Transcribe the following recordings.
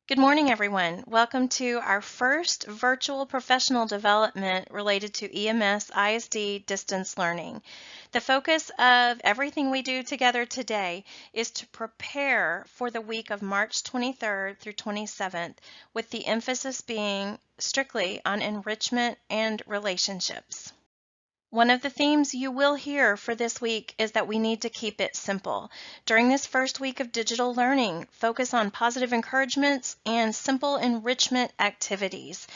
Good morning, everyone. Welcome to our first virtual professional development related to EMS ISD distance learning. The focus of everything we do together today is to prepare for the week of March 23rd through 27th, with the emphasis being strictly on enrichment and relationships. One of the themes you will hear for this week is that we need to keep it simple. During this first week of digital learning, focus on positive encouragements and simple enrichment activities.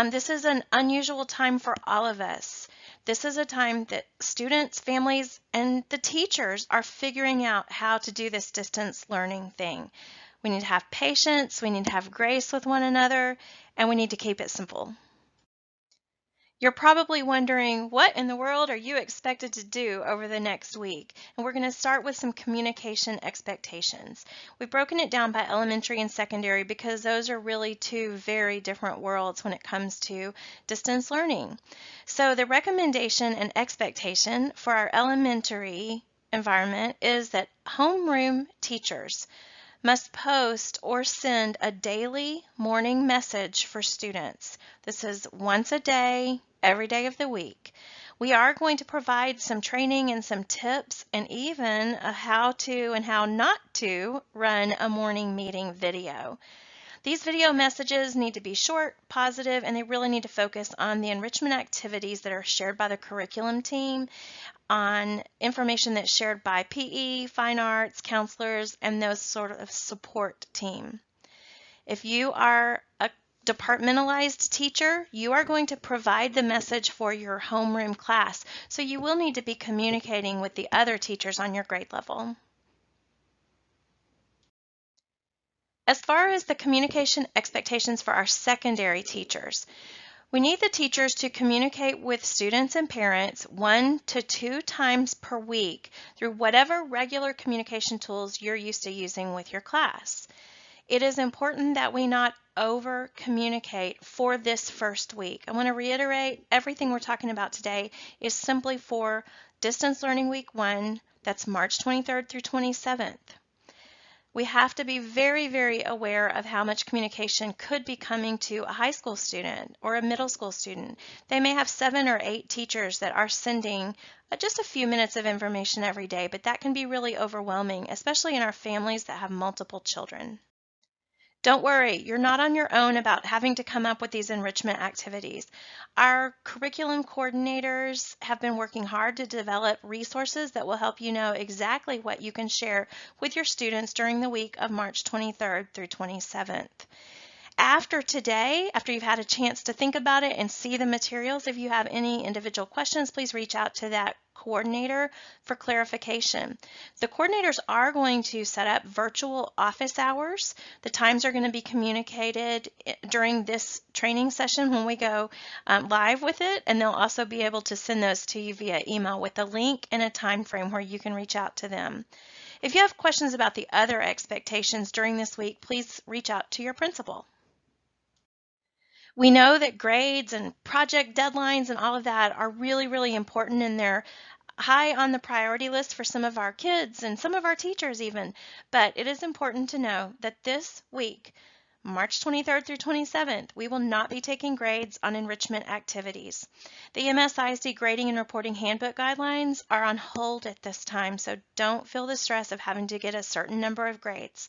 This is an unusual time for all of us. This is a time that students, families, and the teachers are figuring out how to do this distance learning thing. We need to have patience, we need to have grace with one another, and we need to keep it simple. You're probably wondering, what in the world are you expected to do over the next week? And we're going to start with some communication expectations. We've broken it down by elementary and secondary because those are really two very different worlds when it comes to distance learning. So the recommendation and expectation for our elementary environment is that homeroom teachers must post or send a daily morning message for students. This is once a day, every day of the week. We are going to provide some training and some tips and even a how to and how not to run a morning meeting video. These video messages need to be short, positive, and they really need to focus on the enrichment activities that are shared by the curriculum team, on information that's shared by PE, fine arts, counselors, and those sort of support team. If you are a departmentalized teacher, you are going to provide the message for your homeroom class, so you will need to be communicating with the other teachers on your grade level. As far as the communication expectations for our secondary teachers, we need the teachers to communicate with students and parents 1 to 2 times per week through whatever regular communication tools you're used to using with your class. It is important that we not over communicate for this first week. I want to reiterate, everything we're talking about today is simply for Distance Learning Week 1, that's March 23rd through 27th. We have to be very, very aware of how much communication could be coming to a high school student or a middle school student. They may have 7 or 8 teachers that are sending just a few minutes of information every day, but that can be really overwhelming, especially in our families that have multiple children. Don't worry, you're not on your own about having to come up with these enrichment activities. Our curriculum coordinators have been working hard to develop resources that will help you know exactly what you can share with your students during the week of March 23rd through 27th. After today, after you've had a chance to think about it and see the materials, if you have any individual questions, please reach out to that coordinator for clarification. The coordinators are going to set up virtual office hours. The times are going to be communicated during this training session when we go live with it, and they'll also be able to send those to you via email with a link and a time frame where you can reach out to them. If you have questions about the other expectations during this week, please reach out to your principal. We know that grades and project deadlines and all of that are really, really important, and they're high on the priority list for some of our kids and some of our teachers even. But it is important to know that this week, March 23rd through 27th, we will not be taking grades on enrichment activities. The EMS ISD grading and reporting handbook guidelines are on hold at this time, so don't feel the stress of having to get a certain number of grades.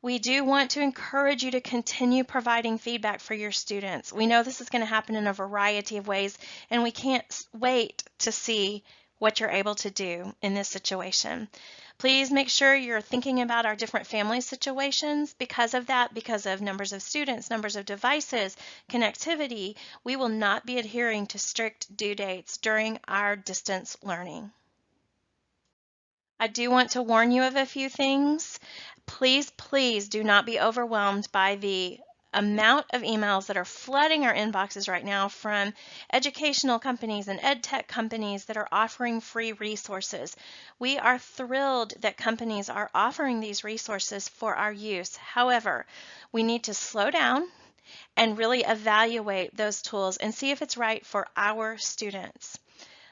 We do want to encourage you to continue providing feedback for your students. We know this is going to happen in a variety of ways, and we can't wait to see what you're able to do in this situation. Please make sure you're thinking about our different family situations. Because of that, because of numbers of students, numbers of devices, connectivity, we will not be adhering to strict due dates during our distance learning. I do want to warn you of a few things. Please, please do not be overwhelmed by the amount of emails that are flooding our inboxes right now from educational companies and ed tech companies that are offering free resources. We are thrilled that companies are offering these resources for our use. However, we need to slow down and really evaluate those tools and see if it's right for our students.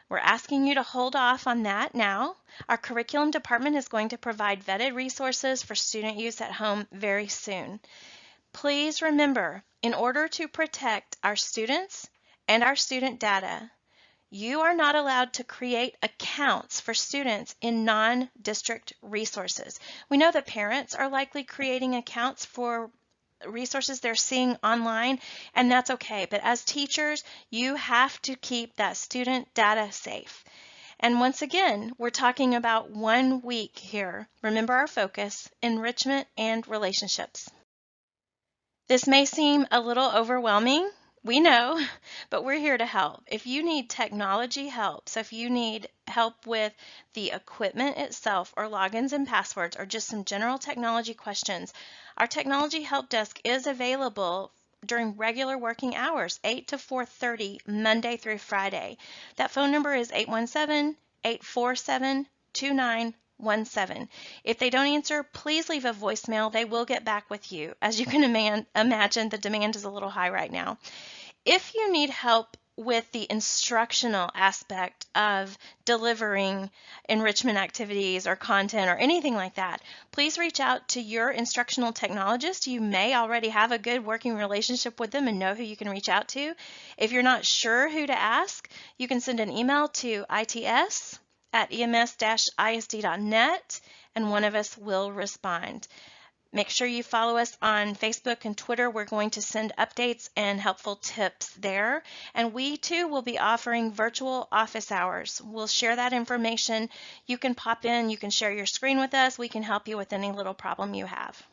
We're asking you to hold off on that now. Our curriculum department is going to provide vetted resources for student use at home very soon. Please remember, in order to protect our students and our student data, you are not allowed to create accounts for students in non-district resources. We know that parents are likely creating accounts for resources they're seeing online, and that's okay. But as teachers, you have to keep that student data safe. And once again, we're talking about 1 week here. Remember our focus, enrichment and relationships. This may seem a little overwhelming, we know, but we're here to help. If you need technology help, so if you need help with the equipment itself or logins and passwords or just some general technology questions, our technology help desk is available during regular working hours, 8 to 4:30, Monday through Friday. That phone number is 817-847-2917. If they don't answer, please leave a voicemail. They will get back with you. As you can imagine, the demand is a little high right now. If you need help with the instructional aspect of delivering enrichment activities or content or anything like that, please reach out to your instructional technologist. You may already have a good working relationship with them and know who you can reach out to. If you're not sure who to ask, you can send an email to its@ems-isd.net and one of us will respond. Make sure you follow us on Facebook and Twitter. We're going to send updates and helpful tips there. And we too will be offering virtual office hours. We'll share that information. You can pop in, you can share your screen with us. We can help you with any little problem you have.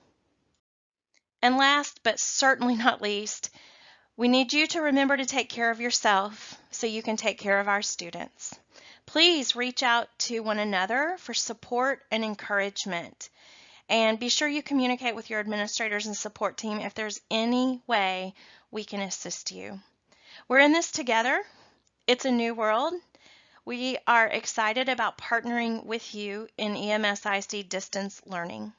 And last, but certainly not least, we need you to remember to take care of yourself so you can take care of our students. Please reach out to one another for support and encouragement. And be sure you communicate with your administrators and support team if there's any way we can assist you. We're in this together. It's a new world. We are excited about partnering with you in EMS ISD distance learning.